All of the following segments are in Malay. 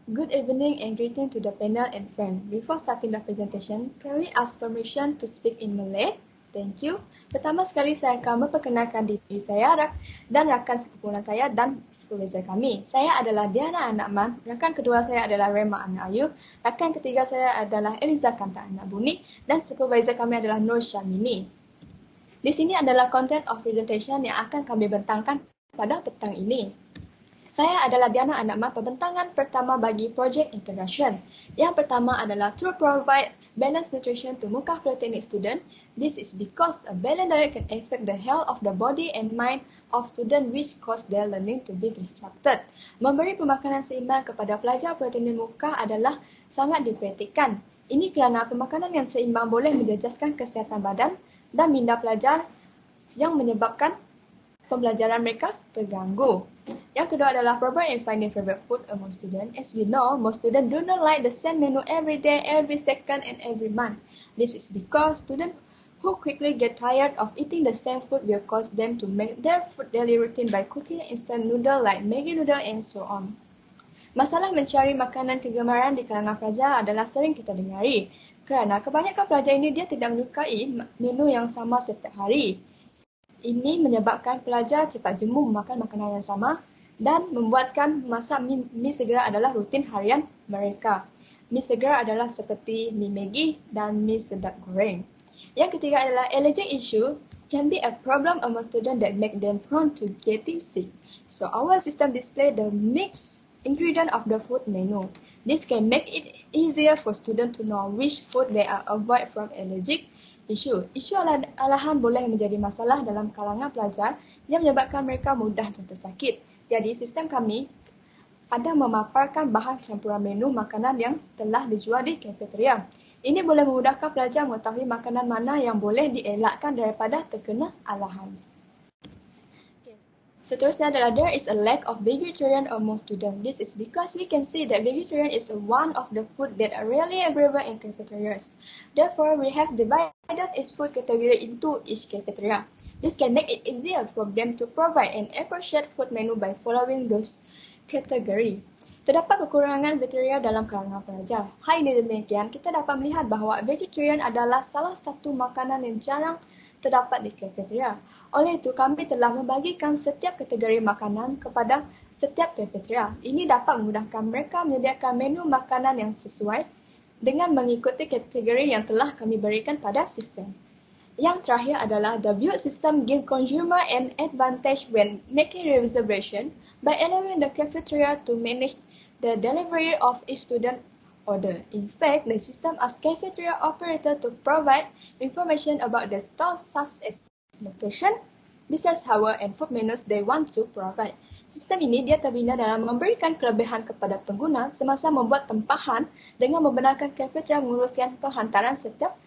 Good evening and greeting to the panel and friends. Before starting the presentation, can we ask permission to speak in Malay? Thank you. Pertama sekali saya akan memperkenalkan diri saya dan rakan sekumpulan saya dan supervisor kami. Saya adalah Diana Anakman, rakan kedua saya adalah Rema Anak Ayu, rakan ketiga saya adalah Eliza Kanta Anak Buni dan supervisor kami adalah Nur Syamini. Di sini adalah content of presentation yang akan kami bentangkan pada petang ini. Saya adalah Diana Anakman, pembentangan pertama bagi projek integration. Yang pertama adalah to provide balanced nutrition to Muka Polytechnic student. This is because a balanced diet can affect the health of the body and mind of student which cause their learning to be disrupted. Memberi pemakanan seimbang kepada pelajar Polytechnic Muka adalah sangat diperhatikan. Ini kerana pemakanan yang seimbang boleh menjejaskan kesihatan badan dan minda pelajar yang menyebabkan pembelajaran mereka terganggu. Yang kedua adalah problem in finding favorite food among students. As we know, most students do not like the same menu every day, every second, and every month. This is because students who quickly get tired of eating the same food will cause them to make their food daily routine by cooking instant noodle like Maggi noodle and so on. Masalah mencari makanan kegemaran di kalangan pelajar adalah sering kita dengari. Kerana kebanyakan pelajar ini dia tidak menyukai menu yang sama setiap hari. Ini menyebabkan pelajar cepat jemu memakan makanan yang sama dan membuatkan masak mi segera adalah rutin harian mereka. Mi segera adalah seperti mi Maggi dan mi sedap goreng. Yang ketiga adalah allergic issue can be a problem among students that make them prone to getting sick. So our system display the mixed ingredient of the food menu. This can make it easier for students to know which food they are avoid from allergic issue. Isu alahan boleh menjadi masalah dalam kalangan pelajar yang menyebabkan mereka mudah jatuh sakit. Jadi, sistem kami ada memaparkan bahan campuran menu makanan yang telah dijual di kafeteria. Ini boleh memudahkan pelajar mengetahui makanan mana yang boleh dielakkan daripada terkena alahan. Seterusnya adalah there is a lack of vegetarian among students. This is because we can see that vegetarian is one of the food that are rarely available in cafeterias. Therefore, we have divided its food category into each cafeteria. This can make it easier for them to provide an appropriate food menu by following those category. Terdapat kekurangan vegetarian dalam kalangan pelajar. Hal ini demikian, kita dapat melihat bahawa vegetarian adalah salah satu makanan yang jarang terdapat di kafeteria. Oleh itu, kami telah membagikan setiap kategori makanan kepada setiap kafeteria. Ini dapat memudahkan mereka menyediakan menu makanan yang sesuai dengan mengikuti kategori yang telah kami berikan pada sistem. Yang terakhir adalah the build system give consumer an advantage when making reservation by allowing the cafeteria to manage the delivery of each student order. In fact, the system asks cafeteria operator to provide information about the stores such as location, business hour, and food menus they want to provide. Sistem ini dia terbina dalam memberikan kelebihan kepada pengguna semasa membuat tempahan dengan membenarkan cafeteria menguruskan penghantaran setiap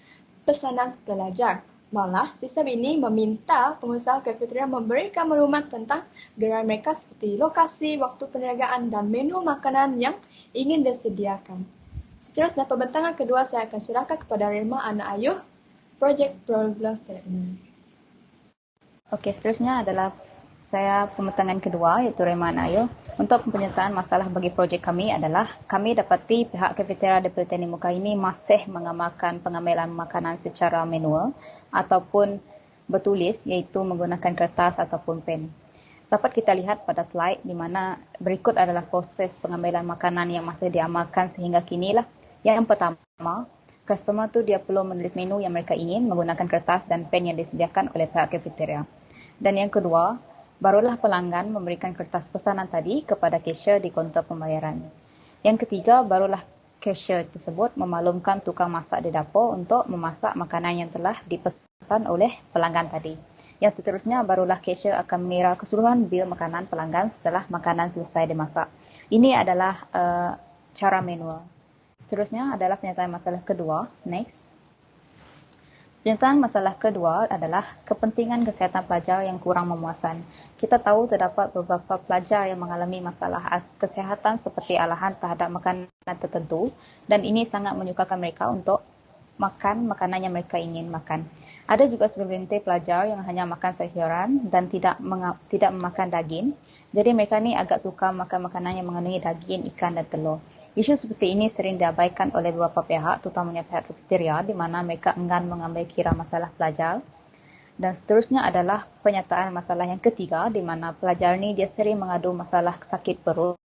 pesanan pelajar. Malah, sistem ini meminta pengusaha kafeteria memberikan maklumat tentang gerai mereka seperti lokasi, waktu perniagaan, dan menu makanan yang ingin disediakan. Seterusnya, pembentangan kedua saya akan serahkan kepada Rema Anak Ayuh, Project Problem Statement. Okey, seterusnya adalah saya pembentangan kedua iaitu Rema Anak Ayuh. Untuk penyertaan masalah bagi projek kami adalah kami dapati pihak kafeteria di Polytechnic Muka ini masih mengamalkan pengambilan makanan secara manual ataupun bertulis iaitu menggunakan kertas ataupun pen. Dapat kita lihat pada slide di mana berikut adalah proses pengambilan makanan yang masih diamalkan sehingga kini lah. Yang pertama, customer tu dia perlu menulis menu yang mereka ingin menggunakan kertas dan pen yang disediakan oleh pihak kafeteria. Dan yang kedua, barulah pelanggan memberikan kertas pesanan tadi kepada cashier di kaunter pembayaran. Yang ketiga, barulah cashier tersebut memaklumkan tukang masak di dapur untuk memasak makanan yang telah dipesan oleh pelanggan tadi. Yang seterusnya, barulah cashier akan mengira keseluruhan bil makanan pelanggan setelah makanan selesai dimasak. Ini adalah cara manual. Seterusnya adalah pernyataan masalah kedua. Next. Pernyataan masalah kedua adalah kepentingan kesihatan pelajar yang kurang memuaskan. Kita tahu terdapat beberapa pelajar yang mengalami masalah kesihatan seperti alahan terhadap makanan tertentu dan ini sangat menyukarkan mereka untuk makan makanan yang mereka ingin makan. Ada juga segelintir pelajar yang hanya makan sayuran dan tidak memakan daging. Jadi mereka ni agak suka makan makanan yang mengandungi daging, ikan dan telur. Isu seperti ini sering diabaikan oleh beberapa pihak, terutamanya pihak kafeteria, di mana mereka enggan mengambil kira masalah pelajar. Dan seterusnya adalah penyataan masalah yang ketiga, di mana pelajar ni dia sering mengadu masalah sakit perut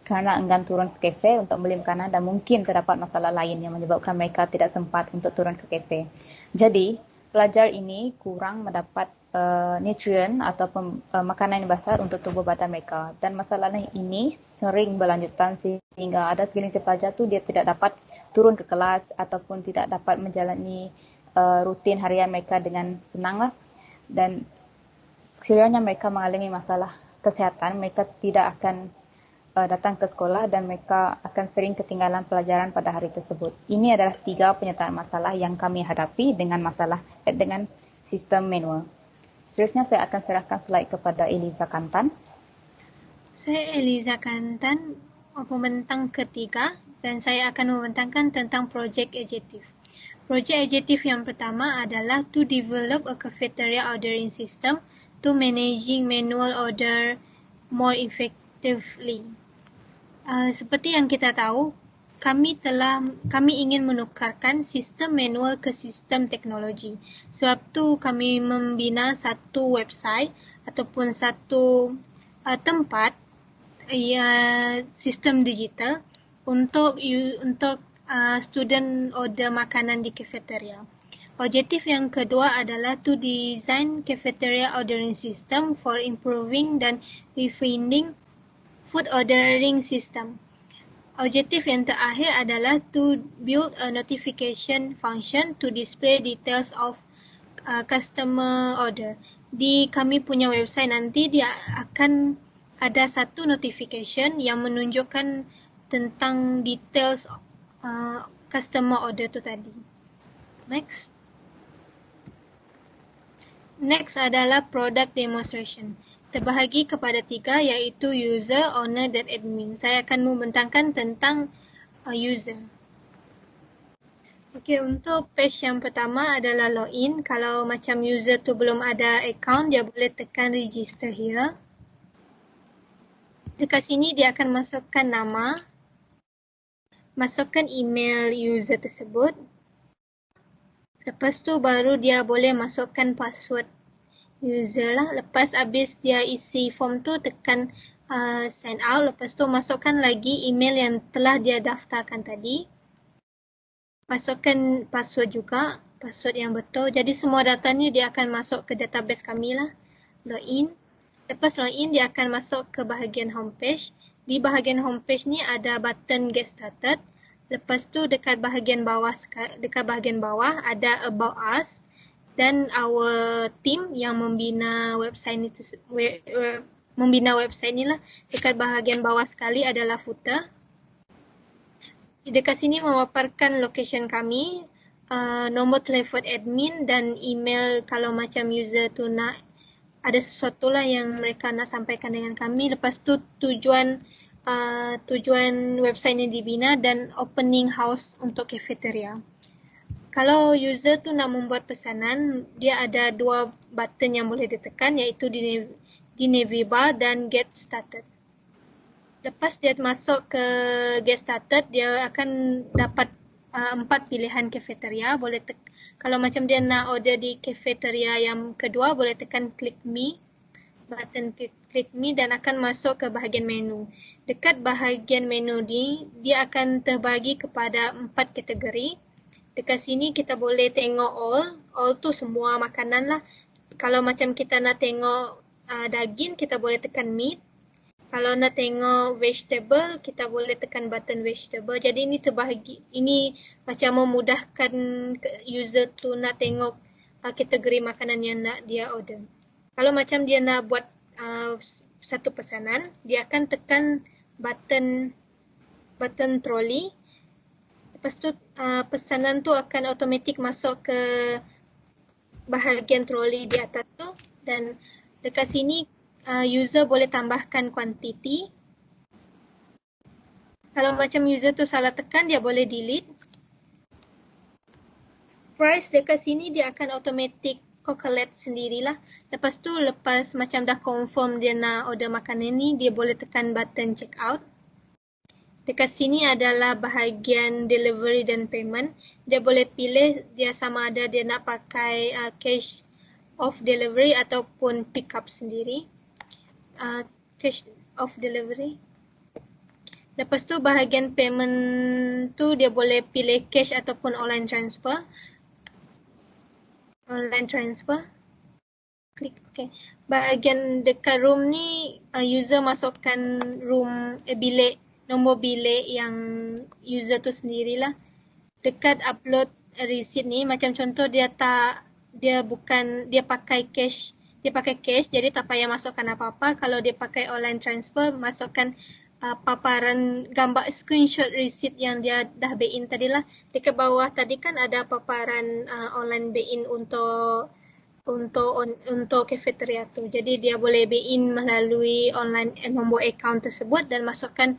kerana enggan turun ke kafe untuk beli makanan dan mungkin terdapat masalah lain yang menyebabkan mereka tidak sempat untuk turun ke kafe. Jadi, pelajar ini kurang mendapat nutrien ataupun makanan yang basah untuk tubuh badan mereka. Dan masalah ini sering berlanjutan sehingga ada segelintir pelajar tu dia tidak dapat turun ke kelas ataupun tidak dapat menjalani rutin harian mereka dengan senang lah. Dan sekiranya mereka mengalami masalah kesihatan, mereka tidak akan datang ke sekolah dan mereka akan sering ketinggalan pelajaran pada hari tersebut. Ini adalah 3 penyataan masalah yang kami hadapi dengan sistem manual. Seterusnya saya akan serahkan slide kepada Eliza Kantan. Saya Eliza Kantan, pembentang ketiga, dan saya akan membentangkan tentang projek adjektif. Projek adjektif yang pertama adalah to develop a cafeteria ordering system to managing manual order more effectively. Seperti yang kita tahu, kami ingin menukarkan sistem manual ke sistem teknologi. Sebab tu kami membina satu website ataupun satu tempat sistem digital untuk student order makanan di cafeteria. Objektif yang kedua adalah to design cafeteria ordering system for improving dan refining food ordering system. Objektif yang terakhir adalah to build a notification function to display details of customer order. Di kami punya website nanti dia akan ada satu notification yang menunjukkan tentang details customer order tu tadi. Next adalah product demonstration. Terbahagi kepada 3 iaitu user, owner dan admin. Saya akan membentangkan tentang user. Okey, untuk page yang pertama adalah login. Kalau macam user tu belum ada account, dia boleh tekan register here. Dekat sini dia akan masukkan nama, masukkan email user tersebut. Lepas tu baru dia boleh masukkan password user lah. Lepas habis dia isi form tu, tekan sign out. Lepas tu masukkan lagi email yang telah dia daftarkan tadi. Masukkan password juga, password yang betul. Jadi semua data ni dia akan masuk ke database kami lah. Login. Lepas login dia akan masuk ke bahagian homepage. Di bahagian homepage ni ada button get started. Lepas tu dekat bahagian bawah ada about us. Dan our team yang membina website ni lah. Dekat bahagian bawah sekali adalah footer. Dekat sini memaparkan location kami, nombor telefon admin dan email kalau macam user tu nak ada sesuatu lah yang mereka nak sampaikan dengan kami. Lepas tu tujuan website ni dibina dan opening house untuk cafeteria. Kalau user tu nak membuat pesanan, dia ada 2 button yang boleh ditekan, iaitu di navy bar dan get started. Lepas dia masuk ke get started, dia akan dapat 4 pilihan cafeteria. Kalau macam dia nak order di cafeteria yang kedua, boleh tekan click me, button click me dan akan masuk ke bahagian menu. Dekat bahagian menu ni, dia akan terbagi kepada 4 kategori. Dekat sini kita boleh tengok all tu semua makanan lah. Kalau macam kita nak tengok daging, kita boleh tekan meat. Kalau nak tengok vegetable, kita boleh tekan button vegetable. Jadi ini terbahagi, ini macam memudahkan user tu nak tengok kategori makanan yang nak dia order. Kalau macam dia nak buat satu pesanan, dia akan tekan button trolley. Lepas tu pesanan tu akan automatik masuk ke bahagian troli di atas tu dan dekat sini user boleh tambahkan kuantiti. Kalau macam user tu salah tekan, dia boleh delete. price dekat sini dia akan automatic calculate sendirilah. Lepas tu, lepas macam dah confirm dia nak order makanan ni, dia boleh tekan button check out. Dekat sini adalah bahagian delivery dan payment. Dia boleh pilih dia sama ada dia nak pakai cash of delivery ataupun pick up sendiri. Cash of delivery. Lepas tu bahagian payment tu dia boleh pilih cash ataupun online transfer. Online transfer. Klik OK. Bahagian dekat room ni user masukkan bilik, nombor bilik yang user tu sendirilah. Dekat upload receipt ni macam contoh dia pakai cash, jadi tak payah masukkan apa-apa. Kalau dia pakai online transfer, masukkan paparan gambar screenshot receipt yang dia dah buy in tadilah. Dekat bawah tadi kan ada paparan online buy in untuk cafeteria tu. Jadi dia boleh buy in melalui online nombor account tersebut dan masukkan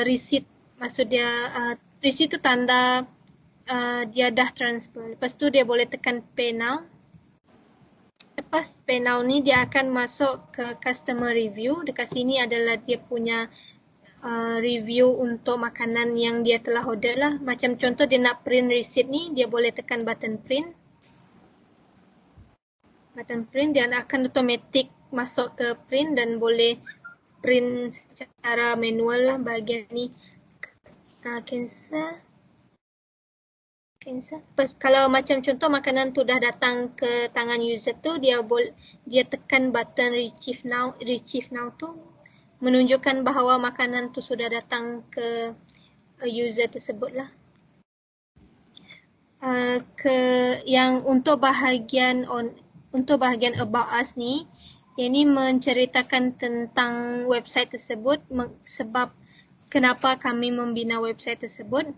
receipt. Maksud dia receipt tu tanda dia dah transfer. Lepas tu dia boleh tekan pay now. Lepas pay now ni dia akan masuk ke customer review. Dekat sini adalah dia punya review untuk makanan yang dia telah order lah. Macam contoh dia nak print receipt ni, dia boleh tekan button print. Button print dia akan automatic masuk ke print dan boleh print secara manual lah bahagian ni. Cancel. Kalau macam contoh makanan tu dah datang ke tangan user tu, dia tekan button retrieve now tu menunjukkan bahawa makanan tu sudah datang ke user tersebut lah. Yang untuk bahagian about us ni, ini menceritakan tentang website tersebut, sebab kenapa kami membina website tersebut.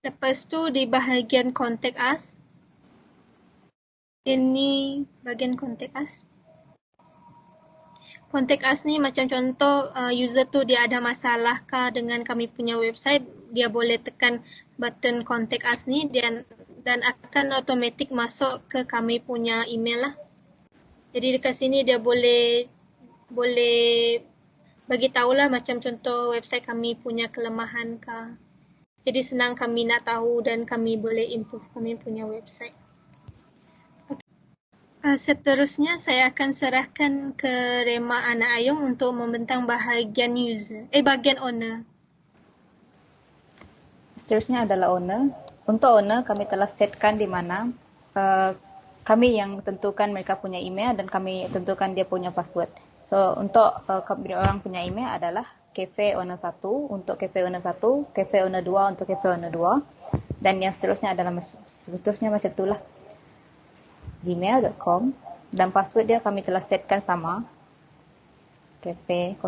Lepas tu di bahagian contact us, ini bahagian contact us. Contact us ni macam contoh user tu dia ada masalah kah dengan kami punya website, dia boleh tekan button contact us ni dan akan automatic masuk ke kami punya email lah. Jadi dekat sini dia boleh bagi tahulah macam contoh website kami punya kelemahan kah. Jadi senang kami nak tahu dan kami boleh improve kami punya website. Seterusnya saya akan serahkan ke Rema Anak Ayung untuk membentang bahagian bahagian owner. Seterusnya adalah owner. Untuk owner kami telah setkan di mana kami yang tentukan mereka punya email dan kami tentukan dia punya password. So untuk orang punya email adalah cafe owner 1 untuk cafe owner 1, cafe owner 2 untuk cafe owner 2 dan yang seterusnya adalah macam itulah. gmail.com dan password dia kami telah setkan sama cafe01.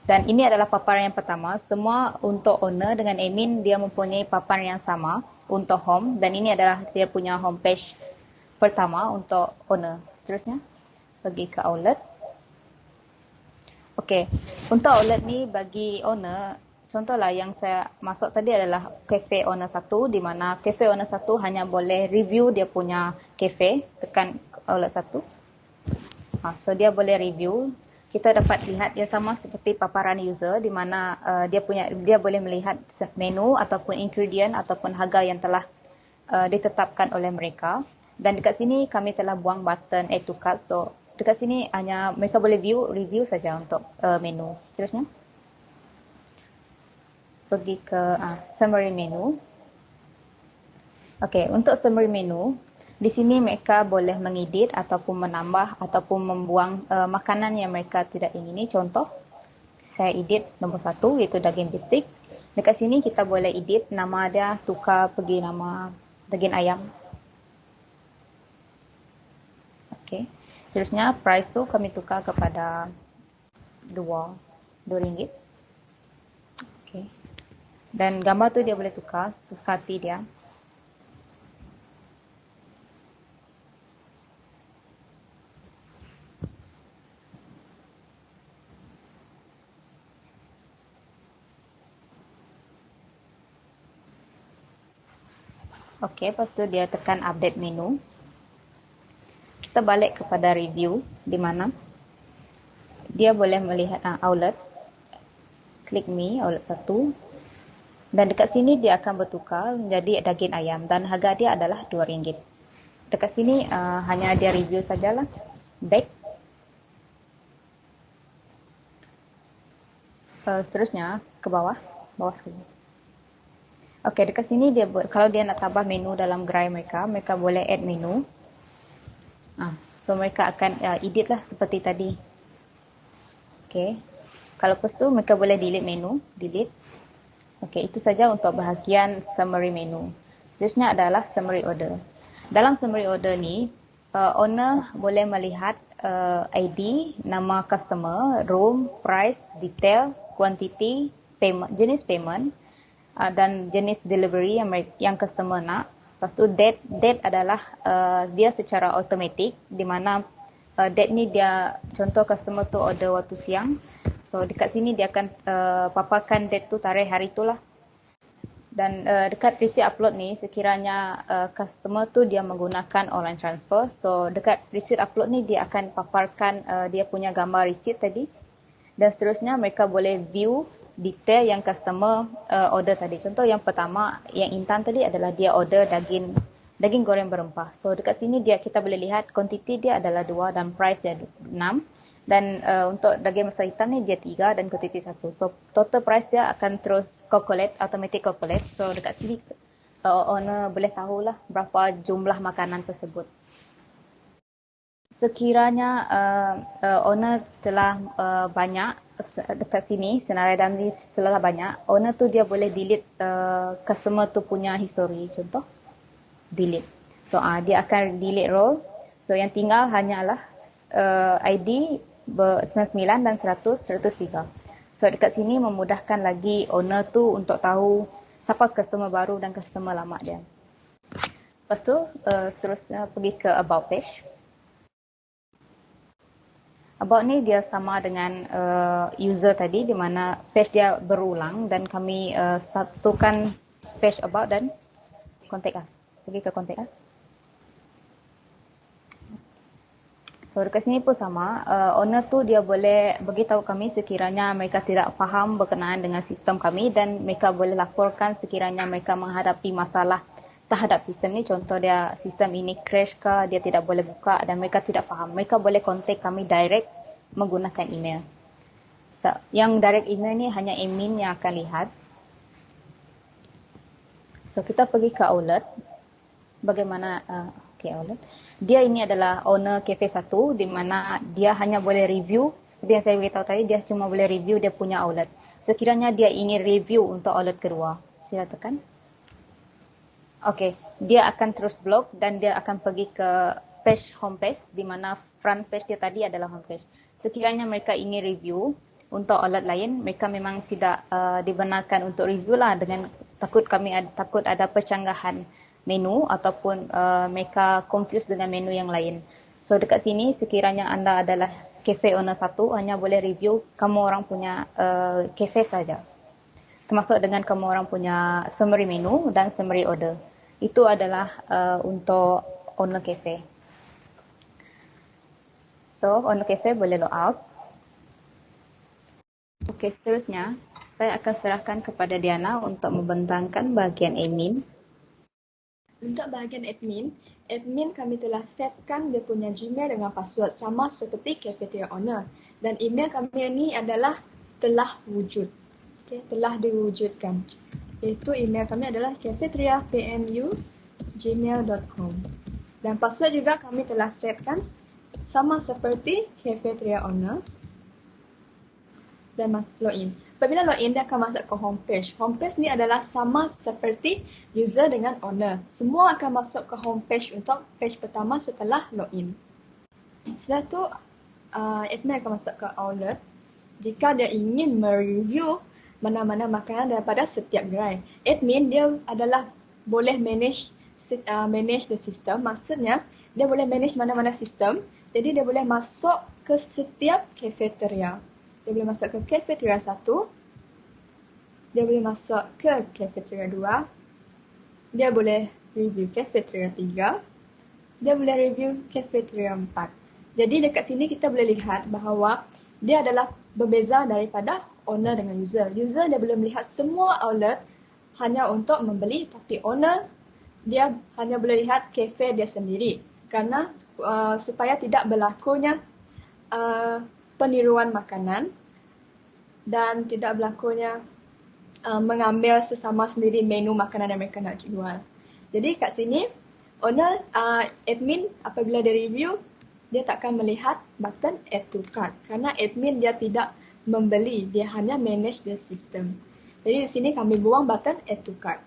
Dan ini adalah paparan yang pertama. Semua untuk owner dengan admin dia mempunyai paparan yang sama untuk home dan ini adalah dia punya homepage pertama untuk owner. Seterusnya pergi ke outlet. Okey, untuk outlet ni bagi owner, contohlah yang saya masuk tadi adalah cafe owner 1 di mana cafe owner 1 hanya boleh review dia punya cafe, tekan outlet 1. So dia boleh review. Kita dapat lihat dia sama seperti paparan user di mana dia boleh melihat menu ataupun ingredient ataupun harga yang telah ditetapkan oleh mereka. Dan dekat sini kami telah buang button add to cart. So dekat sini hanya mereka boleh review saja untuk menu. Seterusnya pergi ke summary menu. Okey, untuk summary menu, di sini mereka boleh mengedit ataupun menambah ataupun membuang makanan yang mereka tidak ingini. Contoh, saya edit nombor 1 iaitu daging bistik. Dekat sini kita boleh edit nama dia, tukar pergi nama daging ayam. Okey. Seterusnya price tu kami tukar kepada RM2. Okey. Dan gambar tu dia boleh tukar sesuka hati dia. Okey, lepas tu dia tekan update menu. Kita balik kepada review di mana dia boleh melihat outlet. Klik me, outlet 1. Dan dekat sini dia akan bertukar menjadi daging ayam dan harga dia adalah RM2. Dekat sini hanya dia review sajalah. Back. Seterusnya ke bawah sekali. Okey, dekat sini dia kalau dia nak tambah menu dalam gerai mereka boleh add menu. So mereka akan edit lah seperti tadi. Okey. Kalau lepas tu mereka boleh delete menu, delete. Okey, itu saja untuk bahagian summary menu. Seterusnya adalah summary order. Dalam summary order ni, owner boleh melihat ID, nama customer, room, price, detail, quantity, payment, jenis payment dan jenis delivery yang customer nak. Lepas tu date adalah dia secara automatik di mana date ni dia contoh customer tu order waktu siang. So dekat sini dia akan paparkan date tu, tarikh hari tu lah. Dan dekat receipt upload ni sekiranya customer tu dia menggunakan online transfer. So dekat receipt upload ni dia akan paparkan dia punya gambar receipt tadi. Dan seterusnya mereka boleh view detail yang customer order tadi. Contoh yang pertama yang Intan tadi adalah dia order daging goreng berempah. So dekat sini kita boleh lihat quantity dia adalah 2 dan price dia 6. Dan untuk daging masak hitam ni dia 3 dan quantity 1. So total price dia akan terus automatic calculate. So dekat sini owner boleh tahulah berapa jumlah makanan tersebut. Sekiranya owner telah banyak dekat sini, senarai dalam ni telah banyak, owner tu dia boleh delete customer tu punya history. Contoh delete. So dia akan delete row. So yang tinggal hanyalah ID 99 dan 103. So dekat sini memudahkan lagi owner tu untuk tahu siapa customer baru dan customer lama dia. Lepas tu seterusnya pergi ke about page. About ni dia sama dengan user tadi di mana page dia berulang dan kami satukan page about dan contact us. Pergi ke contact us. So dekat sini pun sama, owner tu dia boleh beritahu kami sekiranya mereka tidak faham berkenaan dengan sistem kami dan mereka boleh laporkan sekiranya mereka menghadapi masalah terhadap sistem ni. Contoh dia sistem ini crash ke, dia tidak boleh buka dan mereka tidak faham. Mereka boleh kontak kami direct menggunakan email. So, yang direct email ni hanya admin yang akan lihat. So kita pergi ke outlet. Bagaimana outlet? Dia ini adalah owner cafe 1 di mana dia hanya boleh review, seperti yang saya beritahu tadi, dia cuma boleh review dia punya outlet. Sekiranya dia ingin review untuk outlet kedua, sila tekan. Okey, dia akan terus blok dan dia akan pergi ke page homepage di mana front page dia tadi adalah homepage. Sekiranya mereka ingin review untuk outlet lain, mereka memang tidak dibenarkan untuk review lah dengan takut ada percanggahan menu ataupun mereka confused dengan menu yang lain. So dekat sini sekiranya anda adalah cafe owner 1 hanya boleh review kamu orang punya cafe saja. Termasuk dengan kamu orang punya summary menu dan summary order. Itu adalah untuk owner cafe. So owner cafe boleh log out. Okey, seterusnya saya akan serahkan kepada Diana untuk membentangkan bahagian admin. Untuk bahagian admin kami telah setkan dia punya Gmail dengan password sama seperti cafeteria owner. Dan email kami ini adalah telah wujud. Okay, telah diwujudkan. Iaitu email kami adalah cafeteriapmu@gmail.com. Dan password juga kami telah setkan sama seperti cafeteria owner. Dan masuk login. Apabila login, dia akan masuk ke homepage. Homepage ni adalah sama seperti user dengan owner. Semua akan masuk ke homepage untuk page pertama setelah login. Setelah tu, admin akan masuk ke outlet. Jika dia ingin mereview mana-mana makanan daripada setiap gerai. Admin dia adalah boleh manage the system. Maksudnya, dia boleh manage mana-mana sistem. Jadi dia boleh masuk ke setiap cafeteria. Dia boleh masuk ke cafeteria 1. Dia boleh masuk ke cafeteria 2. Dia boleh review cafeteria 3, dia boleh review cafeteria 4. Jadi dekat sini kita boleh lihat bahawa dia adalah berbeza daripada owner dengan user. User dia boleh melihat semua outlet hanya untuk membeli, tapi owner dia hanya boleh lihat kafe dia sendiri kerana supaya tidak berlakunya peniruan makanan dan tidak berlakunya mengambil sesama sendiri menu makanan yang mereka nak jual. Jadi kat sini owner, admin apabila dia review, dia takkan melihat button add to cart kerana admin dia tidak membeli, dia hanya manage the system. Jadi di sini kami buang button add to cart.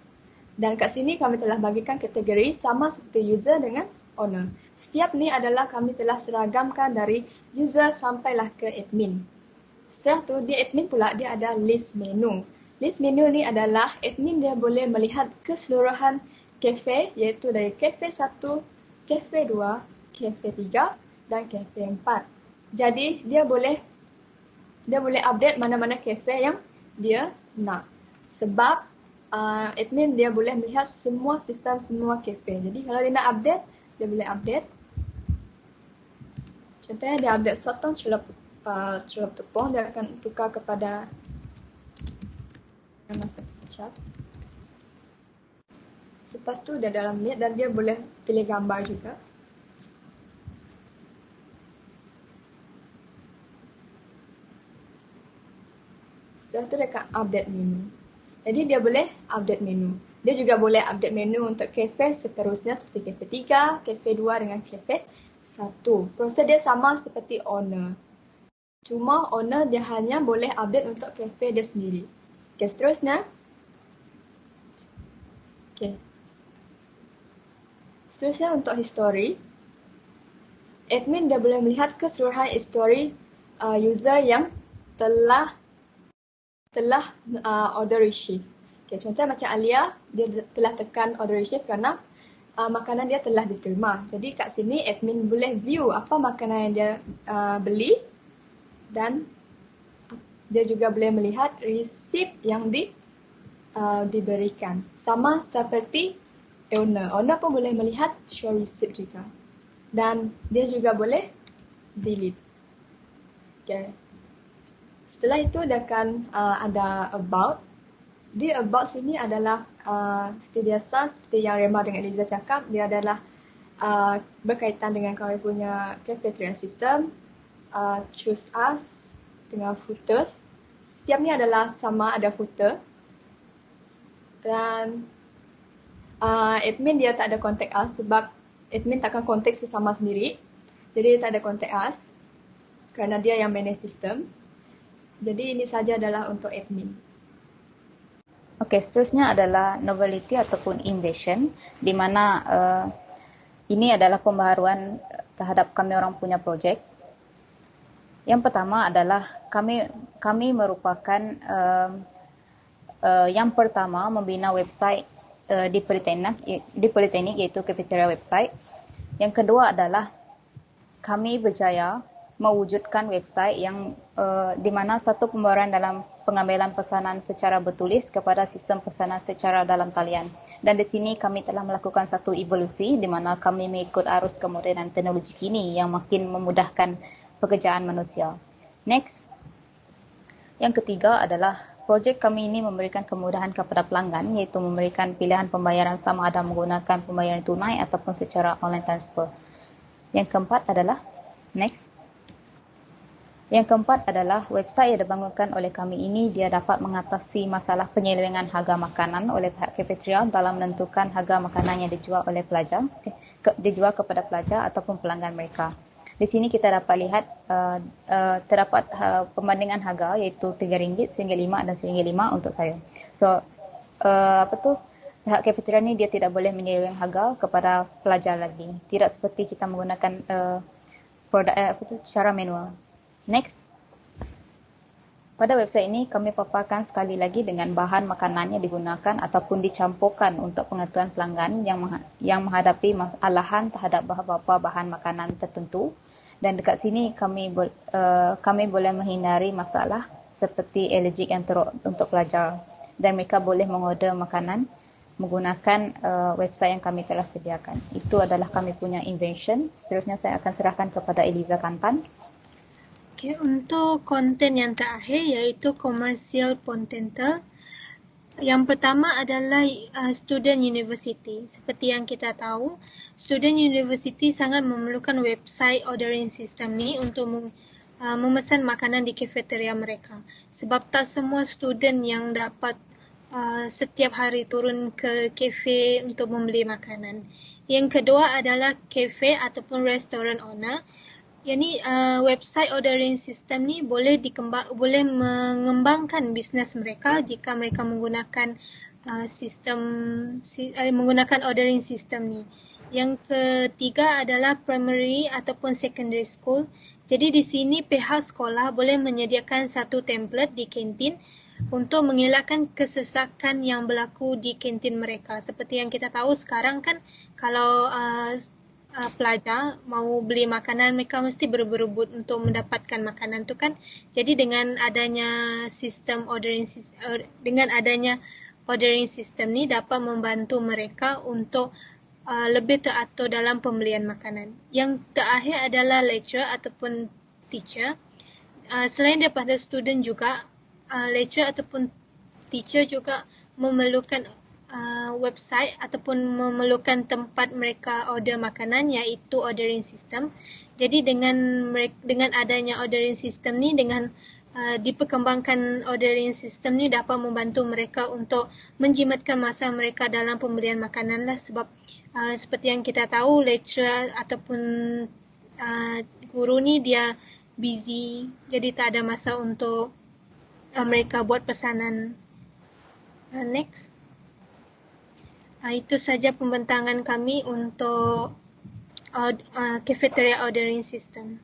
Dan kat sini kami telah bagikan kategori sama seperti user dengan owner. Setiap ni adalah kami telah seragamkan dari user sampailah ke admin. Setelah tu di admin pula dia ada list menu. List menu ni adalah admin dia boleh melihat keseluruhan kafe iaitu dari kafe 1, kafe 2, kafe 3 dan kafe 4. Jadi dia boleh update mana-mana kafe yang dia nak. Sebab admin dia boleh melihat semua sistem semua kafe. Jadi kalau dia nak update, dia boleh update. Contohnya dia update sotong celup tepung, dia akan tukar kepada masak kecap. Lepas tu dia dalam meet dan dia boleh pilih gambar juga. Setelah tu dia akan update menu. Jadi dia boleh update menu. Dia juga boleh update menu untuk kafe seterusnya seperti kafe 3, kafe 2 dengan kafe 1. Proses dia sama seperti owner. Cuma owner dia hanya boleh update untuk kafe dia sendiri. Okay, seterusnya. Okay. Seterusnya untuk history. Admin dia boleh melihat keseluruhan history user yang telah order receive. Okay, contohnya macam Alia, dia telah tekan order receive kerana makanan dia telah diterima. Jadi kat sini admin boleh view apa makanan yang dia beli dan dia juga boleh melihat receipt yang diberikan. Sama seperti owner. Owner pun boleh melihat show receipt juga. Dan dia juga boleh delete. Okay. Setelah itu dia akan ada about. Di about sini adalah seperti biasa, seperti yang Rema dengan Eliza cakap, dia adalah berkaitan dengan kami punya cafeteria system, choose us dengan footers. Setiap ni adalah sama ada footer. Dan admin dia tak ada contact us sebab admin takkan contact sesama sendiri. Jadi dia tak ada contact us kerana dia yang manage system. Jadi ini saja adalah untuk admin. Okey, seterusnya adalah novelty ataupun invention, di mana ini adalah pembaharuan terhadap kami orang punya projek. Yang pertama adalah kami merupakan yang pertama membina website di Politeknik iaitu Cafeteria website. Yang kedua adalah kami berjaya mewujudkan website yang di mana satu pembaharuan dalam pengambilan pesanan secara bertulis kepada sistem pesanan secara dalam talian. Dan di sini kami telah melakukan satu evolusi di mana kami mengikut arus kemodenan teknologi kini yang makin memudahkan pekerjaan manusia. Next. Yang ketiga adalah projek kami ini memberikan kemudahan kepada pelanggan iaitu memberikan pilihan pembayaran sama ada menggunakan pembayaran tunai ataupun secara online transfer. Yang keempat adalah next. Yang keempat adalah website yang dibangunkan oleh kami ini dia dapat mengatasi masalah penyelewengan harga makanan oleh pihak kafeteria dalam menentukan harga makanan yang dijual oleh pelajar, dijual kepada pelajar ataupun pelanggan mereka. Di sini kita dapat lihat terdapat perbandingan harga iaitu RM3, RM5 dan RM5 untuk saya. So pihak kafeteria ni dia tidak boleh menyeleweng harga kepada pelajar lagi. Tidak seperti kita menggunakan produk secara manual. Next. Pada website ini kami paparkan sekali lagi dengan bahan makanan yang digunakan ataupun dicampurkan untuk pengetahuan pelanggan yang menghadapi masalahan terhadap beberapa bahan makanan tertentu. Dan dekat sini kami boleh menghindari masalah seperti alergik yang teruk untuk pelajar dan mereka boleh mengorder makanan menggunakan website yang kami telah sediakan. Itu adalah kami punya invention. Seterusnya saya akan serahkan kepada Eliza Kantan. Okay, untuk konten yang terakhir iaitu commercial potential. Yang pertama adalah student university. Seperti yang kita tahu, student university sangat memerlukan website ordering system ni untuk memesan makanan di cafeteria mereka. Sebab tak semua student yang dapat setiap hari turun ke kafe untuk membeli makanan. Yang kedua adalah kafe ataupun restoran owner. Yang ni website ordering system ni boleh mengembangkan bisnes mereka jika mereka menggunakan menggunakan ordering system ni. Yang ketiga adalah primary ataupun secondary school. Jadi di sini pihak sekolah boleh menyediakan satu template di kantin untuk mengelakkan kesesakan yang berlaku di kantin mereka. Seperti yang kita tahu sekarang kan, kalau pelajar mau beli makanan, mereka mesti berebut untuk mendapatkan makanan tu kan. Jadi dengan adanya ordering system ni dapat membantu mereka untuk lebih teratur dalam pembelian makanan. Yang terakhir adalah lecturer ataupun teacher. Selain daripada student juga, lecturer ataupun teacher juga memerlukan website ataupun memerlukan tempat mereka order makanan, iaitu ordering system. Jadi dengan adanya ordering system ni, dengan diperkembangkan ordering system ni dapat membantu mereka untuk menjimatkan masa mereka dalam pembelian makanan lah. Sebab seperti yang kita tahu, lecturer ataupun guru ni dia busy, jadi tak ada masa untuk mereka buat pesanan. Next. Itu saja pembentangan kami untuk cafeteria ordering system.